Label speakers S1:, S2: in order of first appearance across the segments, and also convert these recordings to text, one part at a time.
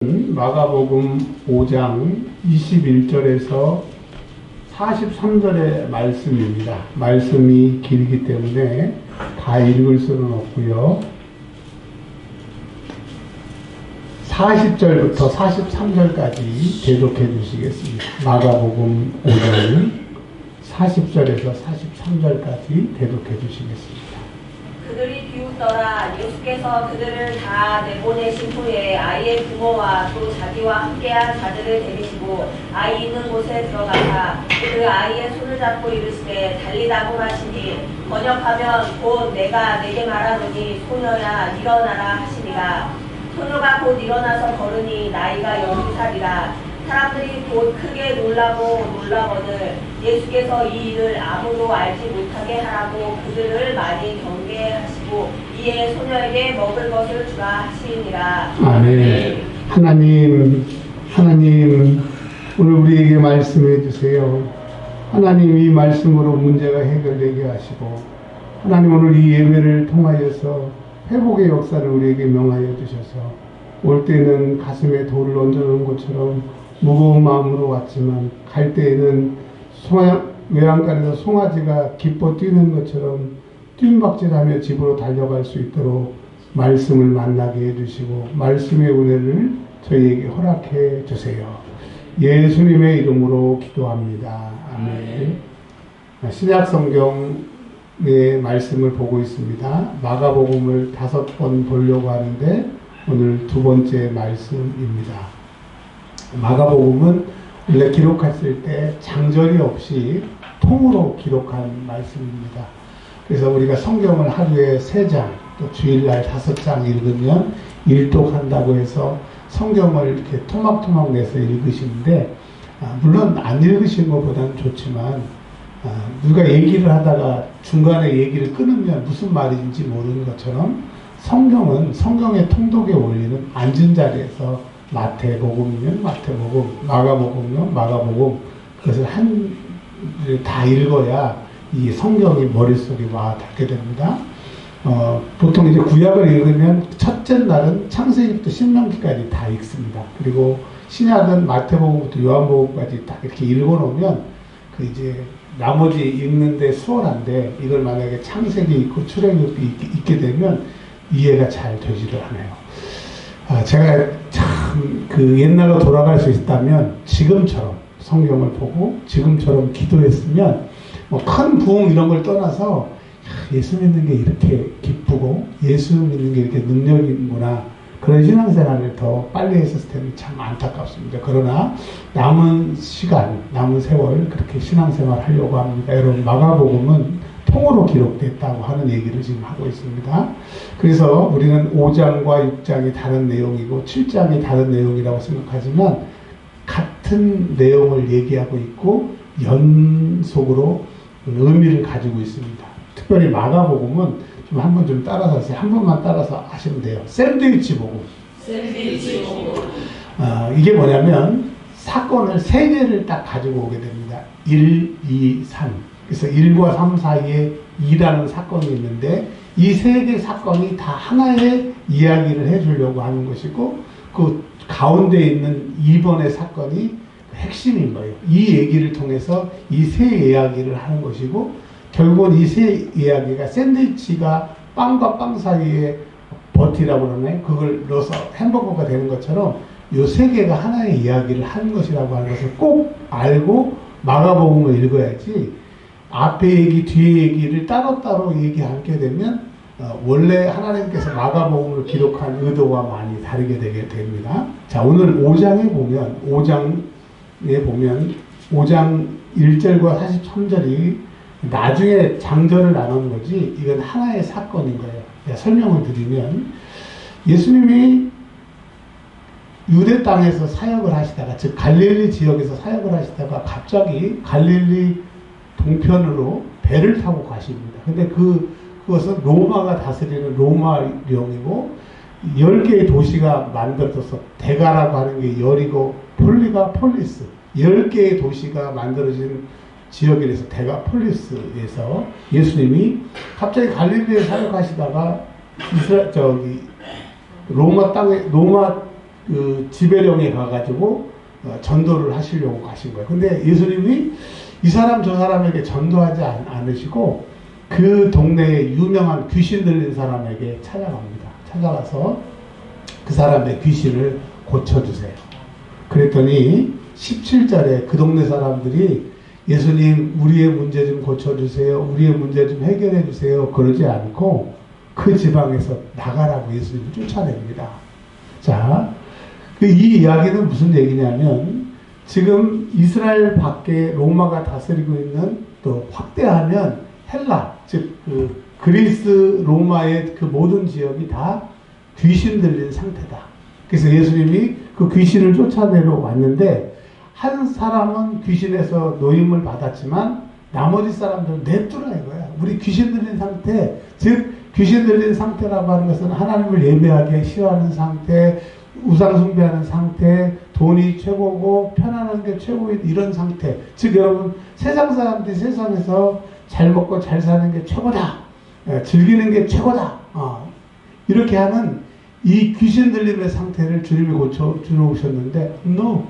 S1: 마가복음 5장 21절에서 43절의 말씀입니다. 말씀이 길기 때문에 다 읽을 수는 없고요. 40절부터 43절까지 대독해 주시겠습니다. 마가복음 5장 40절에서 43절까지 대독해 주시겠습니다.
S2: 그들이 비웃더라. 예수께서 그들을 다 내보내신 후에 아이의 부모와 또 자기와 함께한 자들을 데리시고 아이 있는 곳에 들어가사 그 아이의 손을 잡고 이르시되 달리다고 하시니 번역하면 곧 내가 내게 말하노니 소녀야 일어나라 하시니라. 소녀가 곧 일어나서 걸으니 나이가 12살이라. 사람들이 곧 크게 놀라거늘 예수께서 이 일을 아무도 알지 못하게 하라고 그들을 많이 경계하시고 이에 소녀에게 먹을 것을 주라 하시니라.
S1: 아멘. 하나님 오늘 우리에게 말씀해 주세요. 하나님 이 말씀으로 문제가 해결되게 하시고 하나님 오늘 이 예배를 통하여서 회복의 역사를 우리에게 명하여 주셔서 올 때는 가슴에 돌을 얹어놓은 것처럼 무거운 마음으로 왔지만 갈 때에는 외양간에서 송아지가 기뻐 뛰는 것처럼 뜀박질하며 집으로 달려갈 수 있도록 말씀을 만나게 해주시고 말씀의 은혜를 저희에게 허락해 주세요. 예수님의 이름으로 기도합니다. 아멘. 신약성경의 말씀을 보고 있습니다. 마가복음을 5번 보려고 하는데 오늘 2번째 말씀입니다. 마가복음은 원래 기록했을 때 장절이 없이 통으로 기록한 말씀입니다. 그래서 우리가 성경을 하루에 3장, 또 주일날 5장 읽으면 일독한다고 해서 성경을 이렇게 토막토막 내서 읽으시는데 물론 안 읽으신 것보다는 좋지만 누가 얘기를 하다가 중간에 얘기를 끊으면 무슨 말인지 모르는 것처럼 성경은 성경의 통독의 원리는 앉은 자리에서 마태복음이면 마태복음, 마가복음이면 마가복음 그것을 다 읽어야 이 성경이 머릿속에 와 닿게 됩니다. 보통 이제 구약을 읽으면 첫째 날은 창세기부터 신명기까지 다 읽습니다. 그리고 신약은 마태복음부터 요한복음까지 다 이렇게 읽어놓으면 그 이제 나머지 읽는데 수월한데 이걸 만약에 창세기 있고 출애굽이 있게 되면 이해가 잘 되지도 않아요. 제가 참 그 옛날로 돌아갈 수 있다면 지금처럼 성경을 보고 지금처럼 기도했으면 뭐 큰 부흥 이런 걸 떠나서 예수 믿는 게 이렇게 기쁘고 예수 믿는 게 이렇게 능력이 있구나 그런 신앙생활을 더 빨리 했었을 때는 참 안타깝습니다. 그러나 남은 시간 남은 세월 그렇게 신앙생활 하려고 합니다. 여러분 마가복음은 통으로 기록됐다고 하는 얘기를 지금 하고 있습니다. 그래서 우리는 5장과 6장이 다른 내용이고 7장이 다른 내용이라고 생각하지만 같은 내용을 얘기하고 있고 연속으로 의미를 가지고 있습니다. 특별히 마가복음은 좀 한번 좀 따라서 하세요. 한 번만 따라서 하시면 돼요. 샌드위치 복음. 이게 뭐냐면 사건을 3개를 딱 가지고 오게 됩니다. 1, 2, 3. 그래서 1과 3 사이에 2라는 사건이 있는데 이 3개 사건이 다 하나의 이야기를 해주려고 하는 것이고 그 가운데 있는 2번의 사건이 핵심인 거예요. 이 얘기를 통해서 이 세 이야기를 하는 것이고 결국은 이 세 이야기가 샌드위치가 빵과 빵 사이에 버티라고 그러네. 그걸 넣어서 햄버거가 되는 것처럼 이 3개가 하나의 이야기를 하는 것이라고 하는 것을 꼭 알고 마가복음을 읽어야지 앞에 얘기, 뒤에 얘기를 따로따로 얘기하게 되면 원래 하나님께서 마가복음을 기록한 의도와 많이 다르게 되게 됩니다. 자, 오늘 5장에 보면 5장 1절과 43절이 나중에 장절을 나눈 거지 이건 하나의 사건인 거예요. 설명을 드리면 예수님이 유대 땅에서 사역을 하시다가 즉 갈릴리 지역에서 사역을 하시다가 갑자기 갈릴리 동편으로 배를 타고 가십니다. 근데 그것은 로마가 다스리는 로마령이고 10개의 도시가 만들어져서 대가라고 하는 게 열이고 폴리가 폴리스 10개의 도시가 만들어진 지역이라서 대가폴리스에서 예수님이 갑자기 갈릴리에 사역하시다가 로마 그 지배령에 가가지고 전도를 하시려고 가신 거예요. 근데 예수님이 이 사람 저 사람에게 전도하지 않으시고 그 동네에 유명한 귀신 들린 사람에게 찾아갑니다. 찾아가서 그 사람의 귀신을 고쳐주세요. 그랬더니 17절에 그 동네 사람들이 예수님 우리의 문제 좀 고쳐주세요. 우리의 문제 좀 해결해 주세요. 그러지 않고 그 지방에서 나가라고 예수님을 쫓아냅니다. 자, 이 이야기는 무슨 얘기냐면 지금 이스라엘 밖에 로마가 다스리고 있는 또 확대하면 헬라, 즉 그리스 로마의 그 모든 지역이 다 귀신 들린 상태다. 그래서 예수님이 그 귀신을 쫓아내러 왔는데 한 사람은 귀신에서 노임을 받았지만 나머지 사람들은 냅두라 이거야. 우리 귀신 들린 상태, 즉 귀신 들린 상태라고 하는 것은 하나님을 예배하기 싫어하는 상태, 우상 숭배하는 상태, 돈이 최고고 편안한 게 최고인 이런 상태. 즉 여러분 세상 사람들이 세상에서 잘 먹고 잘 사는 게 최고다. 즐기는 게 최고다. 이렇게 하는 이 귀신 들림의 상태를 주님이 고쳐주러 오셨는데 no.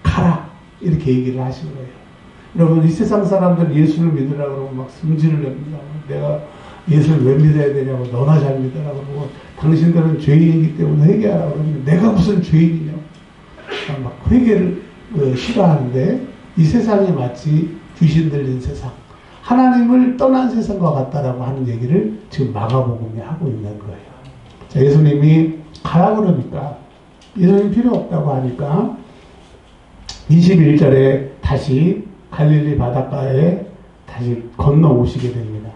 S1: 가라. 이렇게 얘기를 하신 거예요. 여러분 이 세상 사람들 예수를 믿으라고 그러고 막 승질을 냅니다. 내가 예수를 왜 믿어야 되냐고 너나 잘 믿으라고 그러고 당신들은 죄인이기 때문에 회개하라고 그러는데 내가 무슨 죄인이냐고 막 회개를 싫어하는데 이 세상이 마치 귀신 들린 세상 하나님을 떠난 세상과 같다라고 하는 얘기를 지금 마가복음이 하고 있는 거예요. 자, 예수님이 가라 그러니까 예수님 필요 없다고 하니까 21절에 다시 갈릴리 바닷가에 다시 건너오시게 됩니다.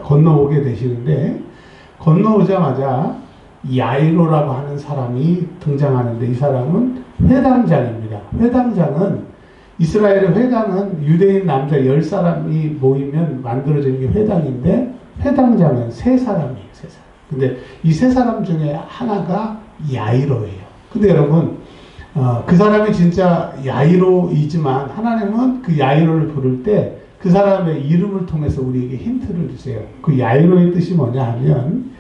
S1: 건너오게 되시는데 건너오자마자 야이로라고 하는 사람이 등장하는데 이 사람은 회당장입니다. 회당장은 이스라엘의 회당은 유대인 남자 10사람이 모이면 만들어진 게 회당인데 회당장은 3사람이에요. 3사람. 근데 이 3사람 중에 하나가 야이로예요. 근데 여러분 그 사람이 진짜 야이로이지만 하나님은 그 야이로를 부를 때 그 사람의 이름을 통해서 우리에게 힌트를 주세요. 그 야이로의 뜻이 뭐냐 하면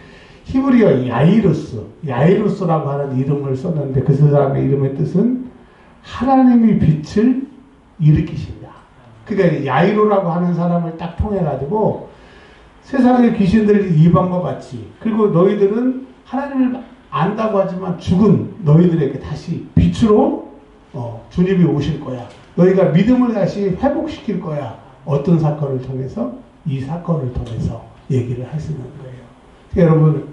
S1: 히브리어 야이루스라고 하는 이름을 썼는데 그 사람의 이름의 뜻은 하나님의 빛을 일으키신다. 그러니까 야이로라고 하는 사람을 딱 통해 가지고 세상의 귀신들이 이방과 같이 그리고 너희들은 하나님을 안다고 하지만 죽은 너희들에게 다시 빛으로 주님이 오실 거야. 너희가 믿음을 다시 회복시킬 거야. 어떤 사건을 통해서? 이 사건을 통해서 얘기를 하시는 거예요. 여러분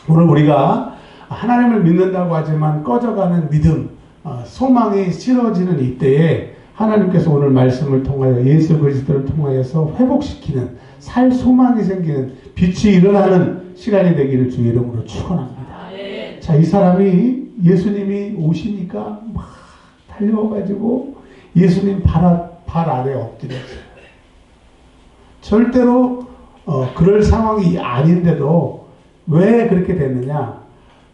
S1: 오늘 우리가 하나님을 믿는다고 하지만 꺼져가는 믿음, 소망이 싫어지는 이때에 하나님께서 오늘 말씀을 통하여 예수 그리스도를 통하여서 회복시키는 살 소망이 생기는 빛이 일어나는 시간이 되기를 주 이름으로 축원합니다. 자, 이 사람이 예수님이 오시니까 막 달려가지고 예수님 발 아래 엎드렸어요. 절대로 그럴 상황이 아닌데도 왜 그렇게 됐느냐?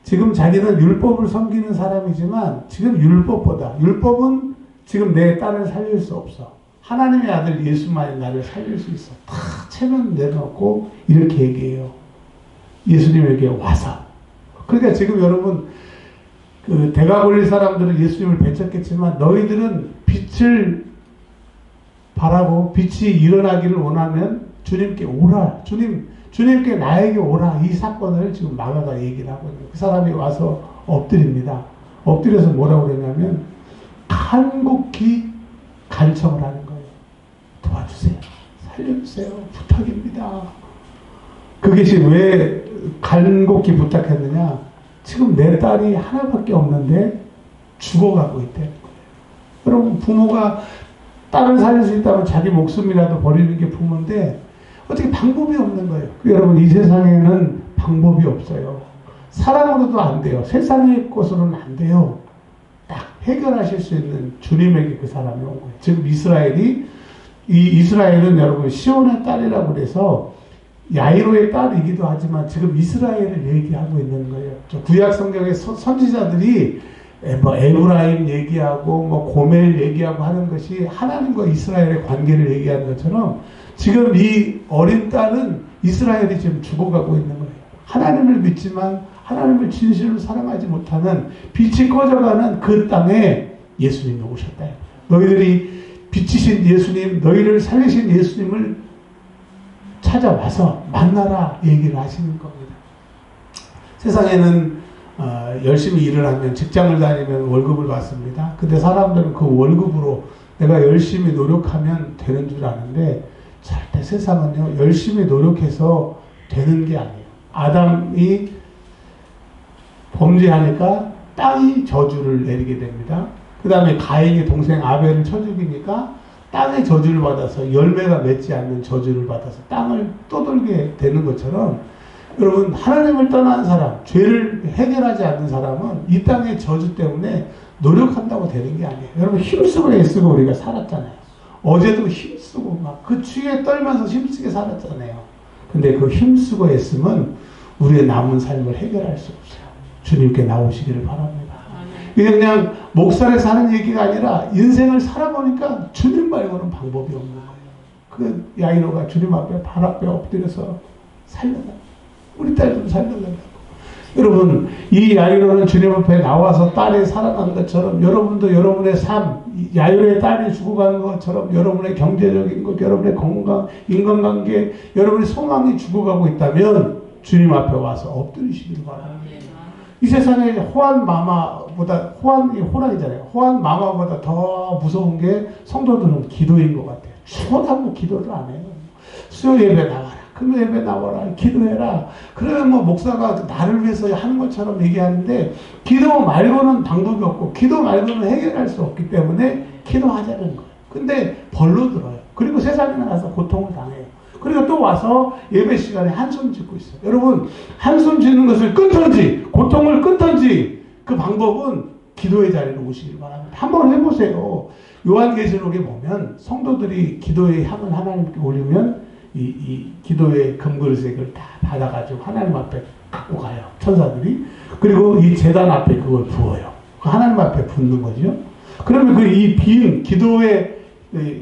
S1: 지금 자기는 율법을 섬기는 사람이지만 지금 율법은 지금 내 딸을 살릴 수 없어. 하나님의 아들 예수만이 나를 살릴 수 있어. 다 체면 내놓고 이렇게 얘기해요. 예수님에게 와서. 그러니까 지금 여러분 그 대가 걸릴 사람들은 예수님을 배척했지만 너희들은 빛을 바라고 빛이 일어나기를 원하면 주님께 오라. 주님께 나에게 오라. 이 사건을 지금 마가가 얘기를 하거든요. 그 사람이 와서 엎드립니다. 엎드려서 뭐라고 그러냐면 간곡히 간청을 하는 거예요. 도와주세요. 살려주세요. 부탁입니다. 그것이 왜 간곡히 부탁했느냐? 지금 내 딸이 하나밖에 없는데 죽어가고 있다는 거예요. 여러분 부모가 딸을 살릴 수 있다면 자기 목숨이라도 버리는 게 부모인데 어떻게 방법이 없는 거예요. 여러분 이 세상에는 방법이 없어요. 사랑으로도 안 돼요. 세상의 것으로는 안 돼요. 딱 해결하실 수 있는 주님에게 그 사람이 온 거예요. 지금 이스라엘은 여러분 시온의 딸이라고 그래서 야이로의 딸이기도 하지만 지금 이스라엘을 얘기하고 있는 거예요. 구약 성경의 선지자들이 뭐 에브라임 얘기하고 뭐 고멜 얘기하고 하는 것이 하나님과 이스라엘의 관계를 얘기하는 것처럼 지금 이 어린 딸은 이스라엘이 지금 죽어가고 있는 거예요. 하나님을 믿지만 하나님을 진실로 사랑하지 못하는 빛이 꺼져가는 그 땅에 예수님이 오셨다. 너희들이 빛이신 예수님, 너희를 살리신 예수님을 찾아와서 만나라 얘기를 하시는 겁니다. 세상에는 열심히 일을 하면, 직장을 다니면 월급을 받습니다. 근데 사람들은 그 월급으로 내가 열심히 노력하면 되는 줄 아는데, 절대 세상은요 열심히 노력해서 되는 게 아니에요. 아담이 범죄하니까 땅이 저주를 내리게 됩니다. 그 다음에 가인이 동생 아벨을 쳐 죽이니까 땅의 저주를 받아서 열매가 맺지 않는 저주를 받아서 땅을 떠돌게 되는 것처럼, 여러분 하나님을 떠난 사람, 죄를 해결하지 않는 사람은 이 땅의 저주 때문에 노력한다고 되는 게 아니에요. 여러분 힘쓰고 애쓰고 우리가 살았잖아요. 어제도 힘쓰고 막 그 추위에 떨면서 힘쓰게 살았잖아요. 근데 그 힘쓰고 애쓰면 우리의 남은 삶을 해결할 수 없어요. 주님께 나오시기를 바랍니다. 이게 그냥 목살에 사는 얘기가 아니라 인생을 살아보니까 주님 말고는 방법이 없는 거예요. 그 야이로가 주님 앞에 발 앞에 엎드려서 살려달라고, 우리 딸 좀 살려달라고. 여러분 이 야이로는 주님 앞에 나와서 딸이 살아간 것처럼, 여러분도 여러분의 삶, 야이로의 딸이 죽어가는 것처럼 여러분의 경제적인 것, 여러분의 건강, 인간관계, 여러분의 소망이 죽어가고 있다면 주님 앞에 와서 엎드리시길 바랍니다. 이 세상에 호환 마마보다, 호환이 호랑이잖아요. 호환 마마보다 더 무서운 게 성도들은 기도인 것 같아요. 죽어가고 기도를 안 해요. 수요 예배 나와라, 금요 예배 나와라, 기도해라. 그러면 뭐 목사가 나를 위해서 하는 것처럼 얘기하는데, 기도 말고는 방법이 없고 기도 말고는 해결할 수 없기 때문에 기도하자는 거예요. 근데 벌로 들어요. 그리고 세상에 나가서 고통을 당해요. 그리고 또 와서 예배 시간에 한숨 짓고 있어요. 여러분 한숨 짓는 것을 끊든지 고통을 끊든지 그 방법은 기도의 자리로 오시길 바랍니다. 한번 해보세요. 요한계시록에 보면 성도들이 기도의 향을 하나님께 올리면 이 기도의 금그릇을 다 받아가지고 하나님 앞에 갖고 가요. 천사들이. 그리고 이 제단 앞에 그걸 부어요. 하나님 앞에 붓는 거죠. 그러면 그 이 빈 기도의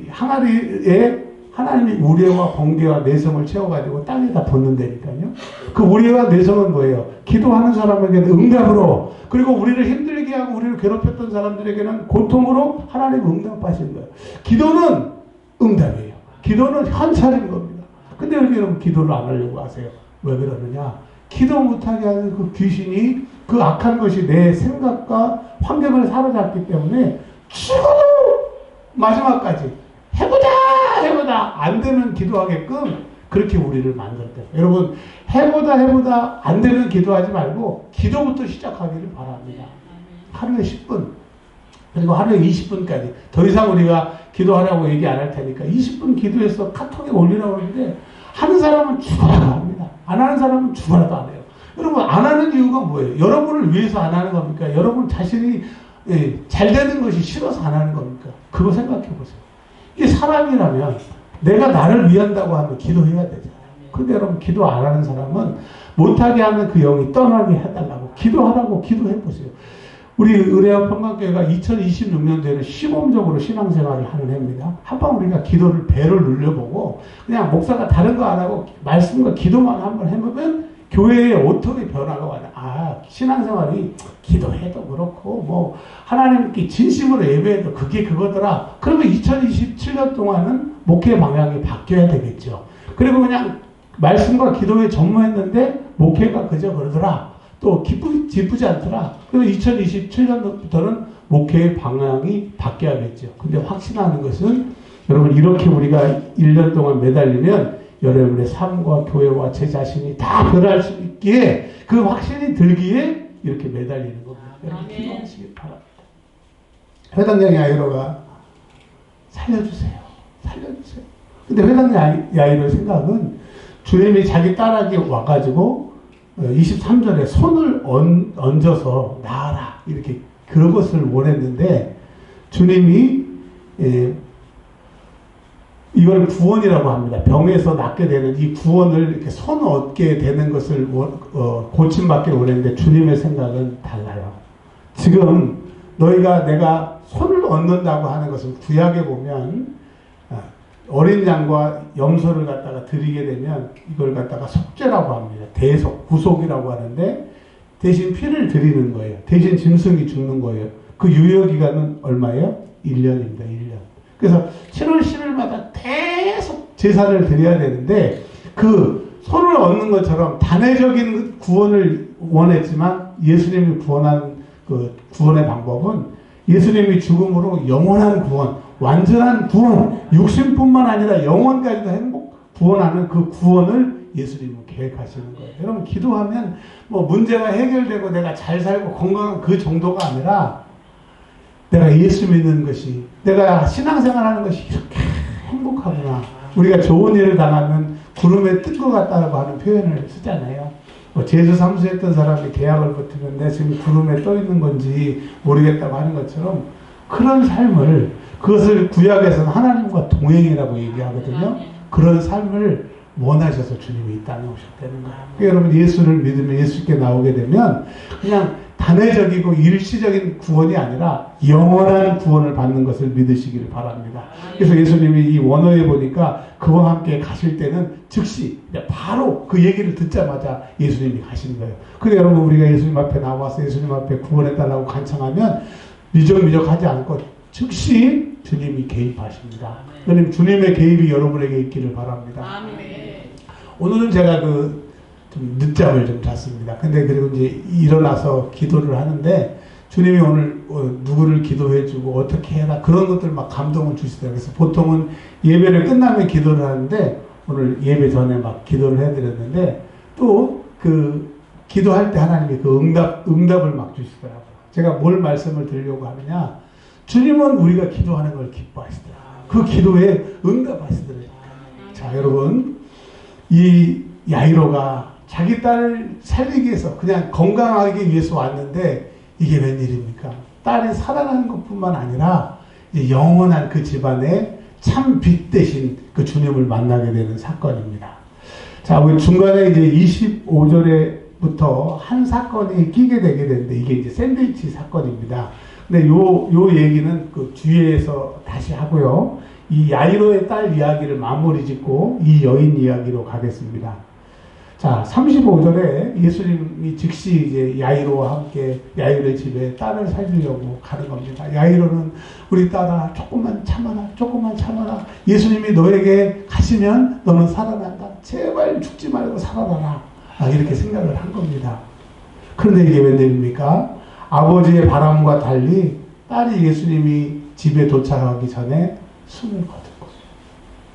S1: 항아리에 하나님이 우레와 번개와 내성을 채워가지고 땅에다 붓는다니까요. 그 우레와 내성은 뭐예요? 기도하는 사람에게는 응답으로, 그리고 우리를 힘들게 하고 우리를 괴롭혔던 사람들에게는 고통으로 하나님 응답하시는 거예요. 기도는 응답이에요. 기도는 현찰인 겁니다. 근데 여러분 기도를 안 하려고 하세요. 왜 그러느냐? 기도 못하게 하는 그 귀신이, 그 악한 것이 내 생각과 환경을 사로잡기 때문에 죽어도 마지막까지 해보자 안 되면 기도하게끔 그렇게 우리를 만들었대요. 여러분 해보다 안 되면 기도하지 말고 기도부터 시작하기를 바랍니다. 하루에 10분 그리고 하루에 20분까지. 더 이상 우리가 기도하라고 얘기 안 할 테니까 20분 기도해서 카톡에 올리라고 하는데, 하는 사람은 죽어라도 합니다. 안 하는 사람은 죽어라도 안 해요. 여러분 안 하는 이유가 뭐예요? 여러분을 위해서 안 하는 겁니까? 여러분 자신이 잘 되는 것이 싫어서 안 하는 겁니까? 그거 생각해 보세요. 이게 사람이라면 내가 나를 위한다고 하면 기도해야 되잖아요. 근데 여러분 기도 안 하는 사람은 못하게 하는 그 영이 떠나게 해달라고 기도하라고 기도해보세요. 우리 의뢰와 평강교회가 2026년도에는 시범적으로 신앙생활을 하는 해입니다. 한번 우리가 기도를 배를 눌려보고 그냥 목사가 다른 거 안 하고 말씀과 기도만 한번 해보면 교회에 어떻게 변화가 와요. 아, 신앙생활이 기도해도 그렇고 뭐 하나님께 진심으로 예배해도 그게 그거더라. 그러면 2027년 동안은 목회 방향이 바뀌어야 되겠죠. 그리고 그냥 말씀과 기도에 전무했는데 목회가 그저 그러더라. 또 기쁘지 않더라. 그리고 2027년부터는 목회의 방향이 바뀌어야겠죠. 근데 확신하는 것은 여러분 이렇게 우리가 1년 동안 매달리면 여러분의 삶과 교회와 제 자신이 다 변할 수 있기에, 그 확신이 들기에 이렇게 매달리는 겁니다. 여러분 기도하시기 바랍니다. 회당장 야이로가 살려주세요. 근데 회당장 야이로의 생각은 주님이 자기 딸에게 와가지고 23절에 손을 얹어서 나아라 이렇게 그런 것을 원했는데, 주님이 이걸 구원이라고 합니다. 병에서 낫게 되는 이 구원을 이렇게 손 얻게 되는 것을 고침받기를 원했는데 주님의 생각은 달라요. 지금 너희가 내가 손을 얻는다고 하는 것은 구약에 보면 어린 양과 염소를 갖다가 드리게 되면 이걸 갖다가 속죄라고 합니다. 대속, 구속이라고 하는데 대신 피를 드리는 거예요. 대신 짐승이 죽는 거예요. 그 유효기간은 얼마예요? 1년입니다. 1년. 그래서 7월 10일마다 계속 제사를 드려야 되는데 그 손을 얻는 것처럼 단회적인 구원을 원했지만 예수님이 구원한 그 구원의 방법은 예수님이 죽음으로 영원한 구원, 완전한 구원, 육신뿐만 아니라 영원까지도 구원하는 그 구원을 예수님은 계획하시는 거예요. 여러분 기도하면 뭐 문제가 해결되고 내가 잘 살고 건강한 그 정도가 아니라 내가 예수 믿는 것이, 내가 신앙생활하는 것이 이렇게 행복하구나. 우리가 좋은 일을 당하면 구름에 뜬 것 같다고 하는 표현을 쓰잖아요. 뭐 제주 삼수했던 사람이 계약을 붙으면 내가 지금 구름에 떠 있는 건지 모르겠다고 하는 것처럼 그런 삶을, 그것을 구약에서는 하나님과 동행이라고 얘기하거든요. 그런 삶을 원하셔서 주님이 이 땅에 오셨다는 거예요. 그러니까 여러분 예수를 믿으면, 예수께 나오게 되면 그냥 단회적이고 일시적인 구원이 아니라 영원한 구원을 받는 것을 믿으시기를 바랍니다. 그래서 예수님이 이 원어에 보니까 그와 함께 가실 때는 즉시 바로 그 얘기를 듣자마자 예수님이 가시는 거예요. 그래서 여러분 우리가 예수님 앞에 나와서 예수님 앞에 구원해달라고 간청하면 미적미적하지 않고 즉시 주님이 개입하십니다. 그러면 주님의 개입이 여러분에게 있기를 바랍니다. 오늘은 제가 좀 늦잠을 좀 잤습니다. 근데 그리고 이제 일어나서 기도를 하는데 주님이 오늘 누구를 기도해주고 어떻게 해라 그런 것들 막 감동을 주시더라고요. 그래서 보통은 예배를 끝나면 기도를 하는데 오늘 예배 전에 막 기도를 해드렸는데 또 그 기도할 때 하나님이 그 응답을 막 주시더라고요. 제가 뭘 말씀을 드리려고 하느냐, 주님은 우리가 기도하는 걸 기뻐하시더라고요. 그 기도에 응답하시더라고요. 자 여러분, 이 야이로가 자기 딸을 살리기 위해서 그냥 건강하기 위해서 왔는데 이게 웬일입니까? 딸이 살아나는 것뿐만 아니라 이제 영원한 그 집안에 참 빛 대신 그 주님을 만나게 되는 사건입니다. 자, 우리 중간에 이제 25절에부터 한 사건이 끼게 되게 되는데 이게 이제 샌드위치 사건입니다. 근데 요 얘기는 그 뒤에서 다시 하고요. 이 야이로의 딸 이야기를 마무리 짓고 이 여인 이야기로 가겠습니다. 자, 35절에 예수님이 즉시 이제 야이로와 함께 야이로의 집에 딸을 살리려고 가는 겁니다. 야이로는 우리 딸아 조금만 참아라, 조금만 참아라. 예수님이 너에게 가시면 너는 살아난다. 제발 죽지 말고 살아나라. 이렇게 생각을 한 겁니다. 그런데 이게 웬일입니까? 아버지의 바람과 달리 딸이 예수님이 집에 도착하기 전에 숨을 거둔 거예요.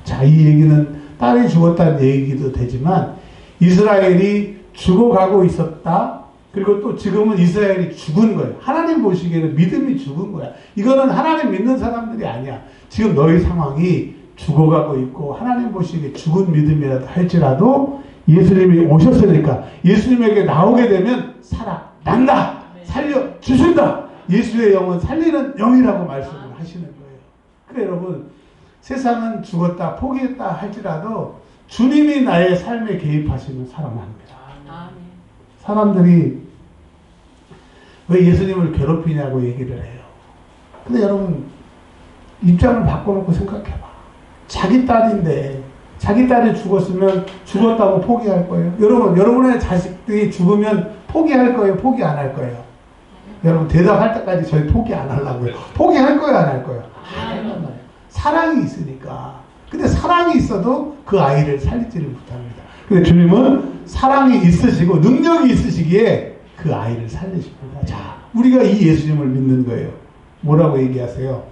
S1: 자, 이 얘기는 딸이 죽었다는 얘기도 되지만 이스라엘이 죽어가고 있었다. 그리고 또 지금은 이스라엘이 죽은 거예요. 하나님 보시기에는 믿음이 죽은 거야. 이거는 하나님 믿는 사람들이 아니야. 지금 너희 상황이 죽어가고 있고 하나님 보시기에 죽은 믿음이라도 할지라도 예수님이 오셨으니까 예수님에게 나오게 되면 살아난다. 살려주신다. 예수의 영은 살리는 영이라고 말씀을 하시는 거예요. 그래 여러분, 세상은 죽었다 포기했다 할지라도 주님이 나의 삶에 개입하시면 살아납니다. 사람들이 왜 예수님을 괴롭히냐고 얘기를 해요. 근데 여러분 입장을 바꿔놓고 생각해봐. 자기 딸인데 자기 딸이 죽었으면 죽었다고 포기할 거예요? 여러분의 자식들이 죽으면 포기할 거예요? 포기 안 할 거예요? 여러분 대답할 때까지 저희 포기 안 하려고요. 포기할 거예요? 안 할 거예요? 안 한단 말이에요. 사랑이 있으니까. 근데 사랑이 있어도 그 아이를 살리지를 못합니다. 근데 주님은 사랑이 있으시고 능력이 있으시기에 그 아이를 살리십니다. 자, 우리가 이 예수님을 믿는 거예요. 뭐라고 얘기하세요?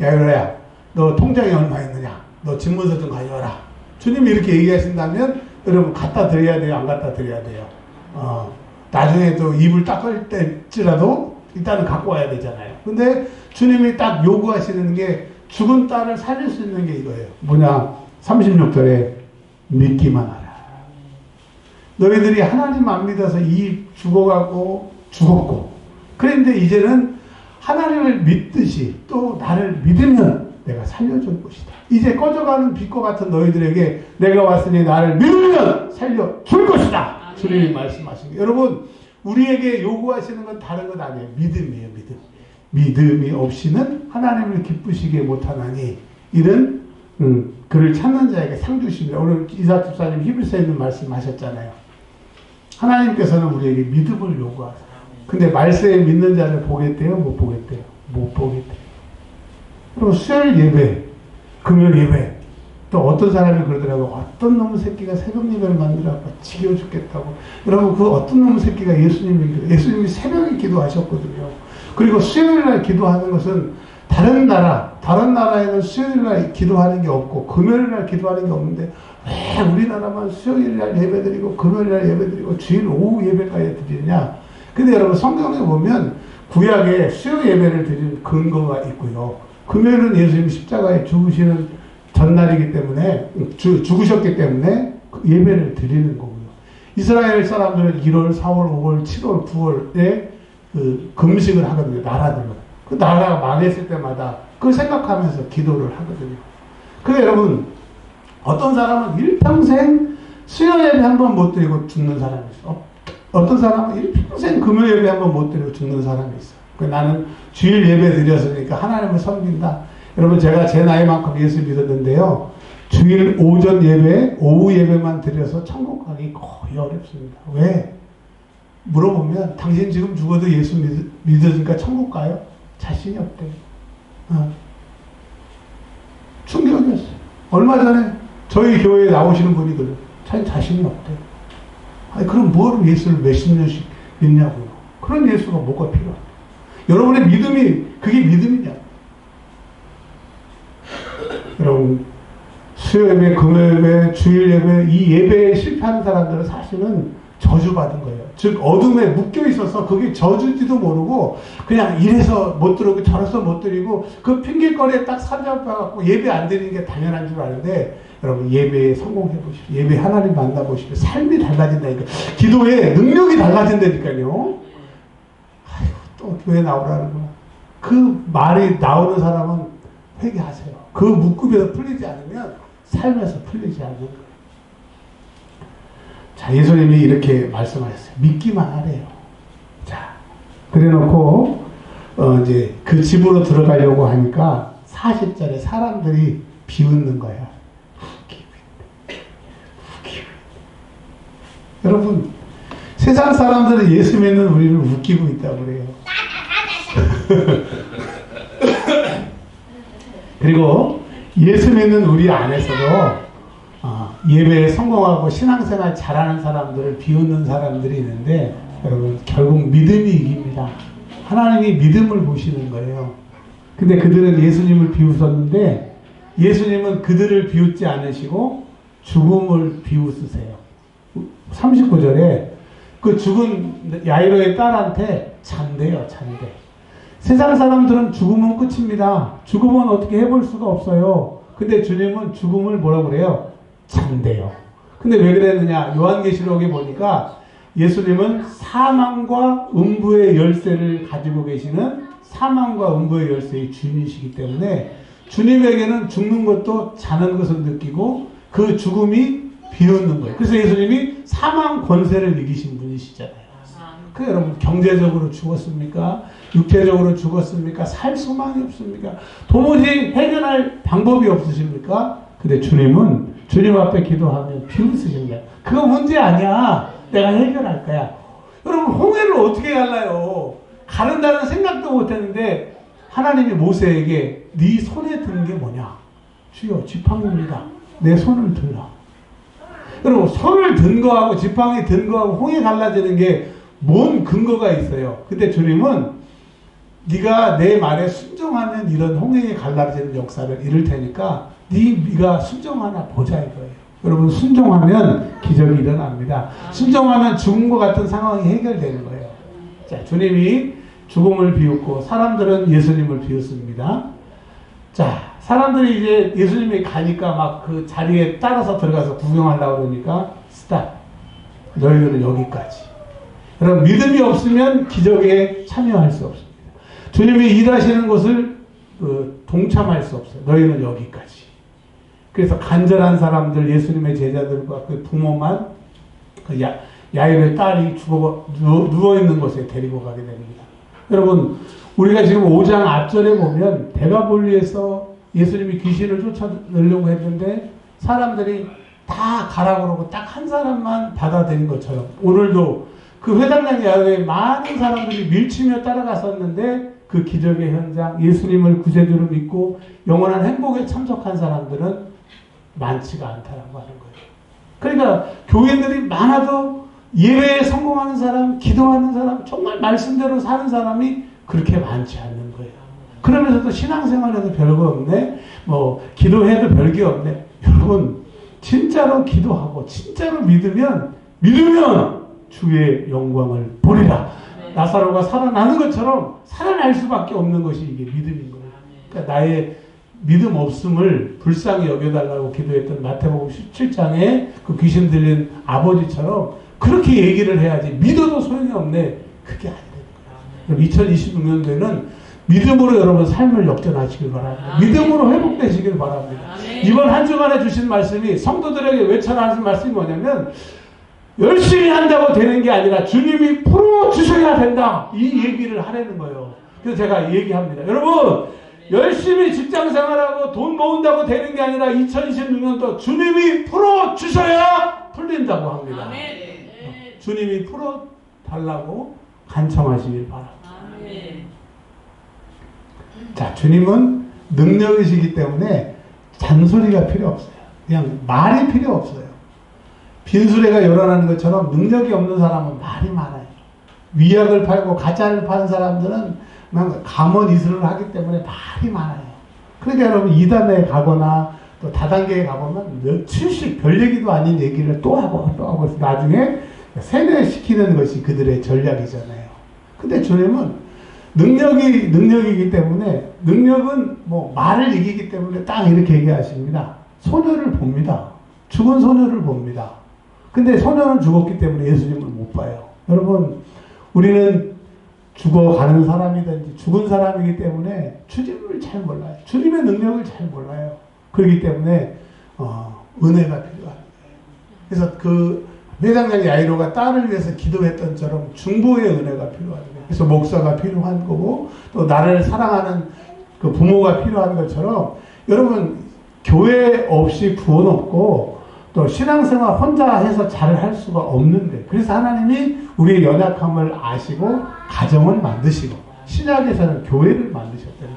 S1: 야이로야, 너 통장에 얼마 있느냐? 너 집문서 좀 가져와라. 주님이 이렇게 얘기하신다면 여러분 갖다 드려야 돼요? 안 갖다 드려야 돼요? 나중에 또 입을 닦을 때쯤이라도 일단은 갖고 와야 되잖아요. 근데 주님이 딱 요구하시는 게 죽은 딸을 살릴 수 있는 게 이거예요. 뭐냐? 36절에 믿기만 하라. 너희들이 하나님 안 믿어서 이 죽어가고 죽었고 그런데 이제는 하나님을 믿듯이 또 나를 믿으면 내가 살려줄 것이다. 이제 꺼져가는 빛과 같은 너희들에게 내가 왔으니 나를 믿으면 살려줄 것이다. 주님이 말씀하신 게. 여러분 우리에게 요구하시는 건 다른 것 아니에요. 믿음이에요. 믿음. 믿음이 없이는 하나님을 기쁘시게 못하나니 이런 그를 찾는 자에게 상 주십니다. 오늘 이사 집사님 히브리서에 있는 말씀 하셨잖아요. 하나님께서는 우리에게 믿음을 요구하세요. 근데 말세에 믿는 자를 보겠대요? 못 보겠대요? 못 보겠대요. 그리고 수요일 예배, 금요일 예배, 또 어떤 사람이 그러더라고요. 어떤 놈의 새끼가 세금 예배를 만들어갖고 지겨워 죽겠다고. 여러분, 그 어떤 놈의 새끼가 예수님이 새벽에 기도하셨거든요. 그리고 수요일날 기도하는 것은 다른 나라에는 수요일날 기도하는 게 없고 금요일날 기도하는 게 없는데 왜 우리나라만 수요일날 예배드리고 금요일날 예배드리고 주일 오후 예배까지 드리냐. 근데 여러분, 성경에 보면 구약에 수요 예배를 드리는 근거가 있고요. 금요일은 예수님 십자가에 죽으시는 전날이기 때문에 죽으셨기 때문에 예배를 드리는 거고요. 이스라엘 사람들은 1월, 4월, 5월, 7월, 9월에 그 금식을 하거든요. 나라들은. 그 나라가 망했을 때마다 그걸 생각하면서 기도를 하거든요. 근데 여러분, 어떤 사람은 일평생 수요 예배 한 번 못 드리고 죽는 사람이 있어. 어떤 사람은 일평생 금요 예배 한 번 못 드리고 죽는 사람이 있어. 나는 주일 예배 드렸으니까 하나님을 섬긴다. 여러분, 제가 제 나이만큼 예수 믿었는데요. 주일 오전 예배, 오후 예배만 드려서 천국 가기 거의 어렵습니다. 왜? 물어보면 당신 지금 죽어도 예수 믿으니까 천국 가요? 자신이 없대요. 충격이었어요. 얼마 전에 저희 교회에 나오시는 분이 그래요. 자신이 없대요. 아니, 그럼 뭐로 예수를 몇십 년씩 믿냐고요. 그런 예수가 뭐가 필요해요? 여러분의 믿음이 그게 믿음이냐? 여러분, 수요예배, 금요예배, 주일예배, 이 예배에 실패하는 사람들은 사실은 저주받은 거예요. 즉 어둠에 묶여 있어서 그게 저주인지도 모르고 그냥 이래서 못 들어오고 저래서 못 드리고 그 핑계거리에 딱 사로잡혀갖고 예배 안 드리는 게 당연한 줄 아는데, 여러분, 예배에 성공해 보십시오. 예배 하나님 만나보십시오. 삶이 달라진다니까. 기도에 능력이 달라진다니까요. 아이고, 또 교회 나오라는구나. 그 말이 나오는 사람은 회개하세요. 그 묶음에서 풀리지 않으면 삶에서 풀리지 않는 거예요. 자, 예수님이 이렇게 말씀하셨어요. 믿기만 하래요. 자, 그래 놓고 이제 그 집으로 들어가려고 하니까 40절에 사람들이 비웃는 거야. 여러분, 세상 사람들은 예수 믿는 우리를 웃기고 있다고 그래요. 그리고 예수 믿는 우리 안에서도 예배에 성공하고 신앙생활 잘하는 사람들을 비웃는 사람들이 있는데, 여러분, 결국 믿음이 이깁니다. 하나님이 믿음을 보시는 거예요. 근데 그들은 예수님을 비웃었는데 예수님은 그들을 비웃지 않으시고 죽음을 비웃으세요. 39절에 그 죽은 야이로의 딸한테 잔대요, 잔대. 세상 사람들은 죽으면 끝입니다. 죽으면 어떻게 해볼 수가 없어요. 근데 주님은 죽음을 뭐라고 그래요? 잔대요. 근데 왜 그랬느냐? 요한계시록에 보니까 예수님은 사망과 음부의 열쇠를 가지고 계시는 사망과 음부의 열쇠의 주인이시기 때문에 주님에게는 죽는 것도 자는 것을 느끼고 그 죽음이 비웃는 거예요. 그래서 예수님이 사망 권세를 이기신 분이시잖아요. 그 여러분, 경제적으로 죽었습니까? 육체적으로 죽었습니까? 살 소망이 없습니까? 도무지 해결할 방법이 없으십니까? 근데 주님은 주님 앞에 기도하면 비웃으신다. 그거 문제 아니야. 내가 해결할 거야. 여러분, 홍해를 어떻게 갈라요? 가른다는 생각도 못했는데 하나님이 모세에게 네 손에 든 게 뭐냐? 주여, 지팡이입니다. 내 손을 들라. 여러분, 손을 든 거하고 지팡이 든 거하고 홍해 갈라지는 게 뭔 근거가 있어요? 근데 주님은 네가 내 말에 순종하면 이런 홍해에 갈라지는 역사를 이룰 테니까 네가 순종하나 보자 이거예요. 여러분, 순종하면 기적이 일어납니다. 순종하면 죽음과 같은 상황이 해결되는 거예요. 자, 주님이 죽음을 비웃고 사람들은 예수님을 비웃습니다. 자, 사람들이 이제 예수님이 가니까 막 그 자리에 따라서 들어가서 구경하려고 그러니까 스탑. 너희들은 여기까지. 여러분, 믿음이 없으면 기적에 참여할 수 없습니다. 주님이 일하시는 것을 동참할 수 없어요. 너희는 여기까지. 그래서 간절한 사람들, 예수님의 제자들과 그 부모만 그 야이로의 딸이 누워있는 곳에 데리고 가게 됩니다. 여러분, 우리가 지금 5장 앞절에 보면 대가볼리에서 예수님이 귀신을 쫓아내려고 했는데 사람들이 다 가라고 그러고 딱 한 사람만 받아들인 것처럼 오늘도 그 회당장 야외에 많은 사람들이 밀치며 따라갔었는데 그 기적의 현장, 예수님을 구세주로 믿고 영원한 행복에 참석한 사람들은 많지가 않다라고 하는 거예요. 그러니까 교인들이 많아도 예배에 성공하는 사람, 기도하는 사람, 정말 말씀대로 사는 사람이 그렇게 많지 않는 거예요. 그러면서도 신앙생활에도 별거 없네, 뭐 기도해도 별게 없네. 여러분 진짜로 기도하고 진짜로 믿으면 주의 영광을 보리라. 나사로가 살아나는 것처럼 살아날 수밖에 없는 것이 이게 믿음인 거예요. 그러니까 나의 믿음 없음을 불쌍히 여겨달라고 기도했던 마태복음 17장에 그 귀신 들린 아버지처럼 그렇게 얘기를 해야지. 믿어도 소용이 없네. 그게 아니라는 거예요. 2026년도에는 믿음으로 여러분 삶을 역전하시길 바랍니다. 믿음으로 회복되시길 바랍니다. 이번 한 주간에 주신 말씀이 성도들에게 외쳐나가신 말씀이 뭐냐면 열심히 한다고 되는 게 아니라 주님이 풀어주셔야 된다. 이 얘기를 하라는 거예요. 그래서 제가 얘기합니다. 여러분 열심히 직장생활하고 돈 모은다고 되는 게 아니라 2026년도 주님이 풀어주셔야 풀린다고 합니다. 주님이 풀어달라고 간청하시길 바랍니다. 자, 주님은 능력이시기 때문에 잔소리가 필요 없어요. 그냥 말이 필요 없어요. 빈수레가 일어나는 것처럼 능력이 없는 사람은 말이 많아요. 위약을 팔고 가짜를 파는 사람들은 그냥 감언이슬을 하기 때문에 말이 많아요. 그러니까 여러분 이단에 가거나 또 다단계에 가보면 며칠씩 별 얘기도 아닌 얘기를 또 하고 해서 나중에 세뇌시키는 것이 그들의 전략이잖아요. 근데 주님은 능력이기 때문에 능력은 뭐 말을 이기기 때문에 딱 이렇게 얘기하십니다. 소녀를 봅니다. 죽은 소녀를 봅니다. 근데 소녀는 죽었기 때문에 예수님을 못 봐요. 여러분 우리는 죽어가는 사람이든지 죽은 사람이기 때문에 주님을 잘 몰라요. 주님의 능력을 잘 몰라요. 그렇기 때문에 은혜가 필요한 거예요. 그래서 그 회당장 야이로가 딸을 위해서 기도했던 처럼 중보의 은혜가 필요한 거예요. 그래서 목사가 필요한 거고 또 나를 사랑하는 그 부모가 필요한 것처럼 여러분 교회 없이 구원 없고 또 신앙생활 혼자 해서 잘 할 수가 없는데 그래서 하나님이 우리의 연약함을 아시고 가정을 만드시고 신약에서는 교회를 만드셨다는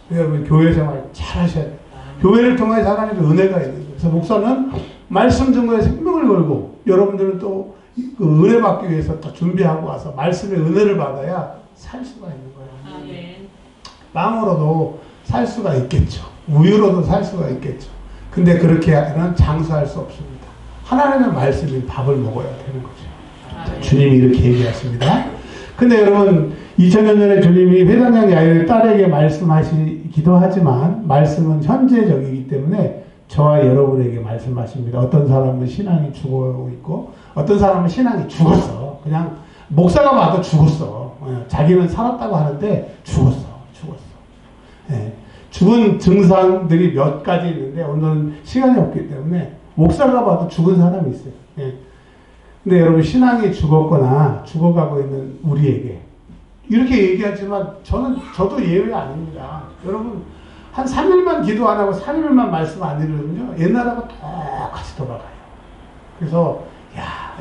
S1: 거예요. 여러분 교회 생활 잘 하셔야 돼요. 교회를 통해서 하나님의 은혜가 있는 거예요. 그래서 목사는 말씀 증거에 생명을 걸고 여러분들은 또 그 은혜 받기 위해서 또 준비하고 와서 말씀의 은혜를 받아야 살 수가 있는 거예요. 아멘. 빵으로도 살 수가 있겠죠. 우유로도 살 수가 있겠죠. 근데 그렇게 하면 장수할 수 없습니다. 하나님의 말씀이 밥을 먹어야 되는 거죠. 자, 주님이 이렇게 얘기하십니다. 근데 여러분 2000년 전에 주님이 회당장 야이로의 딸에게 말씀하시기도 하지만 말씀은 현재적이기 때문에 저와 여러분에게 말씀하십니다. 어떤 사람은 신앙이 죽어 있고 어떤 사람은 신앙이 죽었어. 그냥 목사가 봐도 죽었어. 자기는 살았다고 하는데 죽었어. 예. 죽은 증상들이 몇 가지 있는데 오늘은 시간이 없기 때문에 목사가 봐도 죽은 사람이 있어요. 예. 근데 여러분 신앙이 죽었거나 죽어가고 있는 우리에게 이렇게 얘기하지만 저도 예외 아닙니다. 여러분 한 3일만 기도 안 하고 3일만 말씀 안 드리면요 옛날하고 똑같이 돌아가요. 그래서